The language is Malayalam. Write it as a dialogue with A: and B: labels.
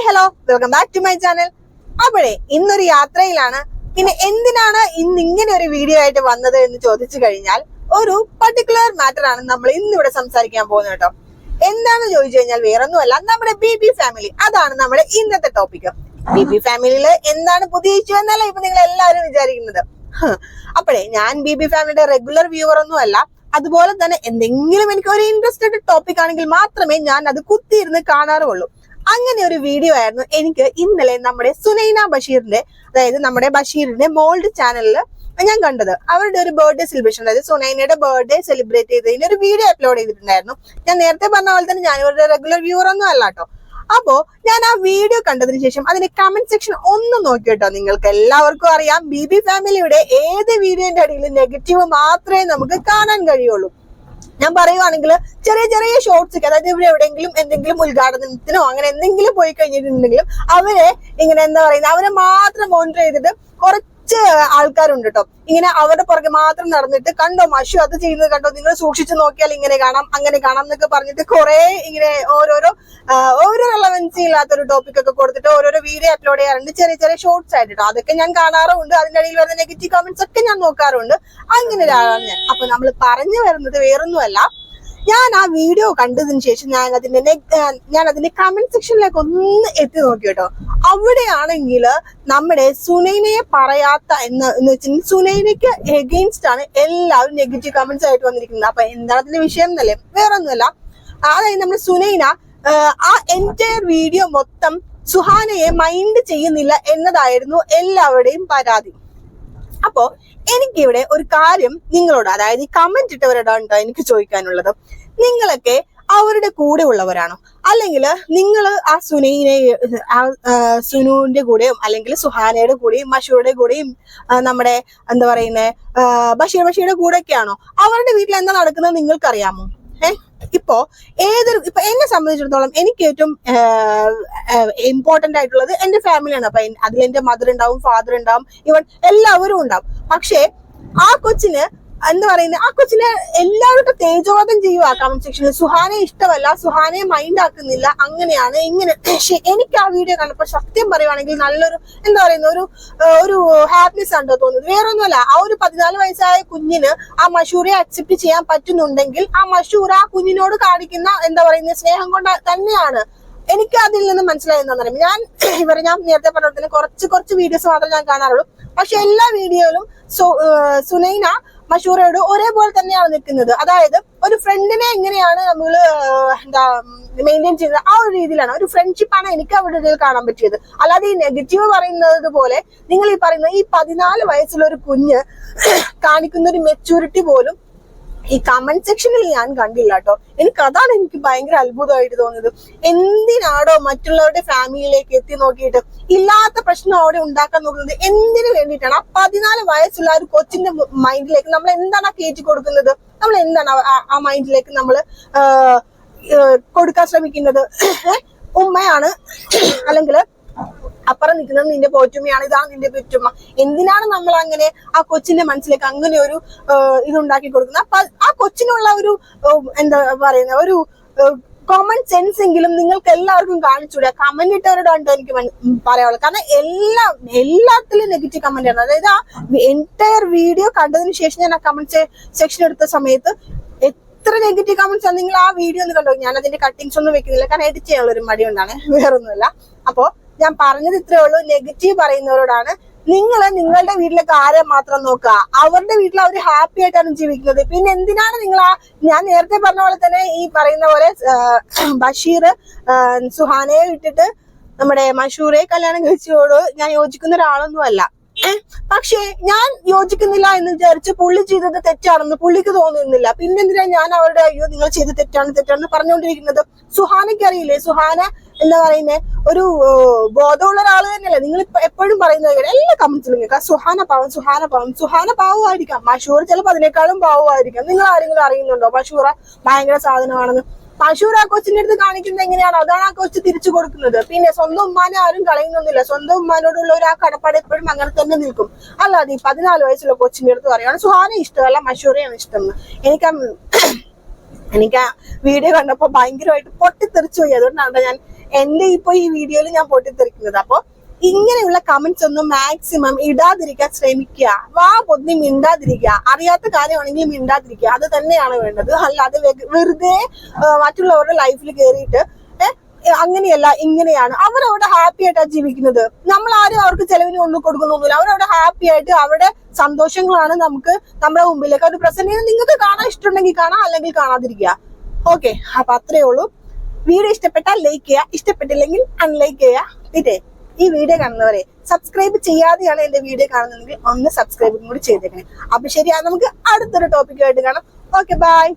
A: Hello, welcome back to my channel. അപ്പോഴേ ഇന്നൊരു യാത്രയിലാണ്. പിന്നെ എന്തിനാണ് ഇന്ന് ഇങ്ങനെ ഒരു വീഡിയോ ആയിട്ട് വന്നത് എന്ന് ചോദിച്ചു കഴിഞ്ഞാൽ ഒരു പർട്ടിക്കുലർ മാറ്റർ ആണ് നമ്മൾ ഇന്നിവിടെ സംസാരിക്കാൻ പോകുന്നത് കേട്ടോ. എന്താണെന്ന് ചോദിച്ചു കഴിഞ്ഞാൽ വേറൊന്നുമല്ല, നമ്മുടെ ബി ഫാമിലി. അതാണ് നമ്മുടെ ഇന്നത്തെ ടോപ്പിക്. ബി ഫാമിലിയില് എന്താണ് പുതിയ ഇഷ്യൂ എന്നല്ല ഇപ്പൊ നിങ്ങൾ എല്ലാവരും വിചാരിക്കുന്നത്. അപ്പോഴേ ഞാൻ ബി ഫാമിലിയുടെ റെഗുലർ വ്യൂവർ ഒന്നും അല്ല. അതുപോലെ തന്നെ എന്തെങ്കിലും എനിക്ക് ഒരു ഇൻട്രസ്റ്റഡ് ടോപ്പിക് ആണെങ്കിൽ മാത്രമേ ഞാൻ അത് കുത്തിയിരുന്ന് കാണാറുള്ളൂ. അങ്ങനെ ഒരു വീഡിയോ ആയിരുന്നു എനിക്ക് ഇന്നലെ നമ്മുടെ സുനൈന ബഷീറിന്റെ, അതായത് നമ്മുടെ ബഷീറിന്റെ മോൾഡ് ചാനലിൽ ഞാൻ കണ്ടത്. അവരുടെ ഒരു ബർത്ത്ഡേ സെലിബ്രേഷൻ, അതായത് സുനൈനയുടെ ബർത്ത്ഡേ സെലിബ്രേറ്റ് ചെയ്തതിന് ഒരു വീഡിയോ അപ്ലോഡ് ചെയ്തിട്ടുണ്ടായിരുന്നു. ഞാൻ നേരത്തെ പറഞ്ഞ പോലെ തന്നെ ഞാൻ ഇവരുടെ റെഗുലർ വ്യൂവർ ഒന്നും അല്ല കേട്ടോ. അപ്പോ ഞാൻ ആ വീഡിയോ കണ്ടതിന് ശേഷം അതിന്റെ കമന്റ് സെക്ഷൻ ഒന്ന് നോക്കി കേട്ടോ. നിങ്ങൾക്ക് എല്ലാവർക്കും അറിയാം, ബി ഫാമിലിയുടെ ഏത് വീഡിയോന്റെ അടിയിൽ നെഗറ്റീവ് മാത്രമേ നമുക്ക് കാണാൻ കഴിയുള്ളൂ. ഞാൻ പറയുവാണെങ്കിൽ ചെറിയ ചെറിയ ഷോർട്സ്, അതായത് ഇവിടെ എവിടെയെങ്കിലും എന്തെങ്കിലും ഉദ്ഘാടനത്തിനോ അങ്ങനെ എന്തെങ്കിലും പോയി കഴിഞ്ഞിട്ടുണ്ടെങ്കിലും അവരെ ഇങ്ങനെ എന്താ പറയുന്നത്, അവരെ മാത്രം മോണിറ്റർ ചെയ്തിട്ട് കുറച്ച് ആൾക്കാരുണ്ട് കേട്ടോ. ഇങ്ങനെ അവരുടെ പുറകെ മാത്രം നടന്നിട്ട്, കണ്ടോ മഷു അത് ചെയ്യുന്നത് കണ്ടോ, നിങ്ങൾ സൂക്ഷിച്ചു നോക്കിയാൽ ഇങ്ങനെ കാണാം അങ്ങനെ കാണാം എന്നൊക്കെ പറഞ്ഞിട്ട് കുറെ ഇങ്ങനെ ഓരോരോ റെലവൻസി ഇല്ലാത്തൊരു ടോപ്പിക് ഒക്കെ കൊടുത്തിട്ട് ഓരോരോ വീഡിയോ അപ്ലോഡ് ചെയ്യാറുണ്ട്, ചെറിയ ചെറിയ ഷോർട്സ് ആയിട്ട്. അതൊക്കെ ഞാൻ കാണാറുണ്ട്. അതിന്റെ ഇടയിൽ വരുന്ന നെഗറ്റീവ് കമന്റ്സ് ഒക്കെ ഞാൻ നോക്കാറുണ്ട്. അങ്ങനെ ഒരാളാണ് ഞാൻ. അപ്പൊ നമ്മൾ പറഞ്ഞു വരുന്നത് വേറൊന്നുമല്ല, ഞാൻ ആ വീഡിയോ കണ്ടതിന് ശേഷം ഞാൻ അതിന്റെ കമന്റ് സെക്ഷനിലേക്ക് ഒന്ന് എത്തി നോക്കി കേട്ടോ. അവിടെയാണെങ്കിൽ നമ്മുടെ സുനൈനയെ പറയാത്ത എന്ന് വെച്ചാൽ സുനൈനയ്ക്ക് എഗെയിൻസ്റ്റ് ആണ് എല്ലാവരും നെഗറ്റീവ് കമന്റ്സ് ആയിട്ട് വന്നിരിക്കുന്നത്. അപ്പൊ എന്താണ് അതിന്റെ വിഷയം എന്നല്ലേ, വേറൊന്നുമല്ല. അതായത് നമ്മുടെ സുനൈന ആ എൻറ്റയർ വീഡിയോ മൊത്തം സുഹാനയെ മൈൻഡ് ചെയ്യുന്നില്ല എന്നതായിരുന്നു എല്ലാവരുടെയും പരാതി. അപ്പോ എനിക്കിവിടെ ഒരു കാര്യം നിങ്ങളോട്, അതായത് ഈ കമന്റ് ഇട്ടവരോടാണ് എനിക്ക് ചോദിക്കാനുള്ളത്. നിങ്ങളൊക്കെ അവരുടെ കൂടെ ഉള്ളവരാണോ, അല്ലെങ്കിൽ നിങ്ങൾ ആ സുനുവിന്റെ കൂടെയും അല്ലെങ്കിൽ സുഹാനയുടെ കൂടെയും മഷൂറുടെ കൂടെയും നമ്മുടെ എന്താ പറയുന്നത് ബഷീറുടെ കൂടെയൊക്കെയാണോ? അവരുടെ വീട്ടിൽ എന്താ നടക്കുന്നത് നിങ്ങൾക്കറിയാമോ? ഇപ്പൊ എന്നെ സംബന്ധിച്ചിടത്തോളം എനിക്ക് ഏറ്റവും ഇമ്പോർട്ടന്റ് ആയിട്ടുള്ളത് എന്റെ ഫാമിലിയാണ്. അപ്പൊ അതിൽ എന്റെ മദർ ഉണ്ടാവും, ഫാദർ ഉണ്ടാവും, ഇവൻ എല്ലാവരും ഉണ്ടാവും. പക്ഷെ ആ കൊച്ചിന് എന്താ പറയുന്നത്, ആ കൊച്ചിനെ എല്ലാവരും തേജോവധം ചെയ്യുക കമന്റ് സെക്ഷനിൽ. സുഹാനയെ ഇഷ്ടമല്ല, സുഹാനയെ മൈൻഡ് ആക്കുന്നില്ല, അങ്ങനെയാണ് ഇങ്ങനെ. പക്ഷെ എനിക്ക് ആ വീഡിയോ കണ്ടപ്പോൾ സത്യം പറയുവാണെങ്കിൽ നല്ലൊരു എന്താ പറയുന്ന ഒരു ഹാപ്പിനെസ് ആണ് തോന്നുന്നത്. വേറൊന്നുമല്ല, ആ ഒരു 14 വയസ്സായ കുഞ്ഞിന് ആ മഷൂറെ അക്സെപ്റ്റ് ചെയ്യാൻ പറ്റുന്നുണ്ടെങ്കിൽ ആ മഷൂർ ആ കുഞ്ഞിനോട് കാണിക്കുന്ന എന്താ പറയുന്ന സ്നേഹം കൊണ്ട് തന്നെയാണ്. എനിക്ക് അതിൽ നിന്ന് മനസ്സിലായെന്ന് പറയാം. ഞാൻ നേരത്തെ പറഞ്ഞ കുറച്ച് വീഡിയോസ് മാത്രമേ ഞാൻ കാണാറുള്ളൂ. പക്ഷെ എല്ലാ വീഡിയോയിലും സുനൈന മഷൂറയോട് ഒരേപോലെ തന്നെയാണ് നിൽക്കുന്നത്. അതായത് ഒരു ഫ്രണ്ടിനെ എങ്ങനെയാണ് നമ്മൾ എന്താ മെയിൻറ്റെയിൻ ചെയ്യുന്നത്, ആ ഒരു രീതിയിലാണ്. ഒരു ഫ്രണ്ട്ഷിപ്പാണ് എനിക്ക് അവരുടെ ഇടയിൽ കാണാൻ പറ്റിയത്. അല്ലാതെ ഈ നെഗറ്റീവ് പറയുന്നത് പോലെ നിങ്ങൾ ഈ പറയുന്ന ഈ 14 വയസ്സുള്ള ഒരു കുഞ്ഞ് കാണിക്കുന്ന ഒരു മെച്യൂരിറ്റി പോലും ഈ കമന്റ് സെക്ഷനിൽ ഞാൻ കണ്ടില്ല കേട്ടോ. അതാണ് എനിക്ക് ഭയങ്കര അത്ഭുതമായിട്ട് തോന്നിയത്. എന്തിനാടോ മറ്റുള്ളവരുടെ ഫാമിലിയിലേക്ക് എത്തി നോക്കിയിട്ട് ഇല്ലാത്ത പ്രശ്നം അവിടെ ഉണ്ടാക്കാൻ നോക്കുന്നത്? എന്തിനു വേണ്ടിയിട്ടാണ്? ആ 14 വയസ്സുള്ള ഒരു കൊച്ചിന്റെ മൈൻഡിലേക്ക് നമ്മൾ എന്താണ് കയറ്റി കൊടുക്കുന്നത്? നമ്മൾ എന്താണ് ആ മൈൻഡിലേക്ക് നമ്മൾ കൊടുക്കാൻ ശ്രമിക്കുന്നത്? ഉമ്മയാണ്, അല്ലെങ്കിൽ അപ്പുറം നിൽക്കുന്നത് നിന്റെ പോറ്റുമ്മയാണ്, ഇതാണ് നിന്റെ പെറ്റുമ്മ. എന്തിനാണ് നമ്മൾ അങ്ങനെ ആ കൊച്ചിന്റെ മനസ്സിലേക്ക് അങ്ങനെ ഒരു ഇതുണ്ടാക്കി കൊടുക്കുന്നത്? ആ കൊച്ചിനുള്ള ഒരു എന്താ പറയുന്ന ഒരു കോമൺ സെൻസ് എങ്കിലും നിങ്ങൾക്ക് എല്ലാവർക്കും കാണിച്ചൂടെ? കമന്റ് ഇട്ടവരോടാണ് എനിക്ക് പറയാനുള്ളത്. കാരണം എല്ലാത്തിലും നെഗറ്റീവ് കമന്റ് ആണ്. അതായത് ആ എൻറ്റയർ വീഡിയോ കണ്ടതിന് ശേഷം ഞാൻ ആ കമന്റ് സെക്ഷൻ എടുത്ത സമയത്ത് എത്ര നെഗറ്റീവ് കമന്റ്സ് ആണ്. നിങ്ങൾ ആ വീഡിയോ ഒന്ന് കണ്ടോ. ഞാൻ അതിന്റെ കട്ടിങ്സ് ഒന്നും വെക്കുന്നില്ല, കാരണം എഡിറ്റ് ചെയ്യാനുള്ള ഒരു മടി കൊണ്ടാണ്, വേറൊന്നുമില്ല. അപ്പോ ഞാൻ പറഞ്ഞത് ഇത്രേ ഉള്ളൂ. നെഗറ്റീവ് പറയുന്നവരോടാണ്, നിങ്ങൾ നിങ്ങളുടെ വീട്ടിലെ കാര്യം മാത്രം നോക്കുക. അവരുടെ വീട്ടിൽ അവർ ഹാപ്പി ആയിട്ടാണ് ജീവിക്കുന്നത്. പിന്നെ എന്തിനാണ് നിങ്ങൾ ഞാൻ നേരത്തെ പറഞ്ഞ പോലെ തന്നെ ഈ പറയുന്ന പോലെ ബഷീർ സുഹാനയെ വിട്ടിട്ട് നമ്മുടെ മഷൂറെ കല്യാണം കഴിച്ചോട് ഞാൻ യോജിക്കുന്ന ഒരാളൊന്നും അല്ല. പക്ഷേ ഞാൻ യോജിക്കുന്നില്ല എന്ന് വിചാരിച്ച് പുള്ളി ചെയ്തത് തെറ്റാണെന്ന് പുള്ളിക്ക് തോന്നുന്നില്ല. പിന്നെന്തിനാ ഞാൻ അവരുടെ അയ്യോ നിങ്ങൾ ചെയ്ത് തെറ്റാണെന്ന് പറഞ്ഞുകൊണ്ടിരിക്കുന്നത്? സുഹാനയ്ക്ക് അറിയില്ലേ? സുഹാന എന്താ പറയുന്നത് ഒരു ബോധമുള്ള ഒരാൾ തന്നെയല്ലേ. നിങ്ങൾ എപ്പോഴും പറയുന്നത് എല്ലാ കമന്റ്സിലും കേൾക്കാം, സുഹാന പാവമായിരിക്കാം, മഷൂർ ചിലപ്പോൾ അതിനേക്കാളും പാവമായിരിക്കാം. നിങ്ങൾ ആരെങ്കിലും അറിയുന്നുണ്ടോ മഷൂറ ഭയങ്കര സാധനമാണെന്ന്? മഷൂർ ആ കൊച്ചിന്റെ അടുത്ത് കാണിക്കുന്നത് എങ്ങനെയാണ്, അതാണ് ആ കൊച്ച് തിരിച്ചു കൊടുക്കുന്നത്. പിന്നെ സ്വന്തം ഉമ്മാനെ ആരും കളയുന്നൊന്നുമില്ല. സ്വന്തം ഉമ്മാനോടുള്ള ഒരു ആ കടപ്പാട് എപ്പോഴും അങ്ങനെ തന്നെ നിൽക്കും. അല്ലാതെ ഈ 14 വയസ്സുള്ള കൊച്ചിന്റെ അടുത്ത് പറയുകയാണ് സുഹാന ഇഷ്ടമല്ല മഷൂറയാണ് ഇഷ്ടം. എനിക്ക് ആ വീഡിയോ കണ്ടപ്പോ ഭയങ്കരമായിട്ട് പൊട്ടിത്തെറിച്ചു പോയി. അതുകൊണ്ടാണ് ഞാൻ എന്റെ ഇപ്പൊ ഈ വീഡിയോയിൽ ഞാൻ പൊട്ടിത്തെറിക്കുന്നത്. അപ്പൊ ഇങ്ങനെയുള്ള കമന്റ്സ് ഒന്നും മാക്സിമം ഇടാതിരിക്കാൻ ശ്രമിക്കുക. വാ പൊന്നി മിണ്ടാതിരിക്കുക. അറിയാത്ത കാര്യമാണെങ്കിൽ മിണ്ടാതിരിക്കുക. അത് തന്നെയാണ് വേണ്ടത്. അല്ലാതെ വെറുതെ മറ്റുള്ളവരുടെ ലൈഫിൽ കയറിയിട്ട് അങ്ങനെയല്ല ഇങ്ങനെയാണ്. അവരവിടെ ഹാപ്പി ആയിട്ടാണ് ജീവിക്കുന്നത്. നമ്മൾ ആരും അവർക്ക് ചെലവിന് കൊണ്ടു കൊടുക്കുന്നൊന്നുമില്ല. അവരവിടെ ഹാപ്പി ആയിട്ട് അവരുടെ സന്തോഷങ്ങളാണ് നമുക്ക് നമ്മുടെ മുമ്പിലേക്ക് അവർ പ്രസന്റ് ചെയ്യുന്നത്. നിങ്ങൾക്ക് കാണാൻ ഇഷ്ടമുണ്ടെങ്കിൽ കാണാം, അല്ലെങ്കിൽ കാണാതിരിക്കുക. ഓക്കെ, അപ്പൊ അത്രേ ഉള്ളൂ. വീഡിയോ ഇഷ്ടപ്പെട്ടാൽ ലൈക്ക് ചെയ്യുക, ഇഷ്ടപ്പെട്ടില്ലെങ്കിൽ അൺലൈക്ക് ചെയ്യുക. പിന്നെ ഈ വീഡിയോ കാണുന്നവരെ സബ്സ്ക്രൈബ് ചെയ്യാതെയാണ് എന്റെ വീഡിയോ കാണുന്നതെങ്കിൽ ഒന്ന് സബ്സ്ക്രൈബും കൂടി ചെയ്തേക്കണേ. അപ്പൊ ശരിയാ, നമുക്ക് അടുത്തൊരു ടോപ്പിക്കുമായിട്ട് കാണാം. Okay, by.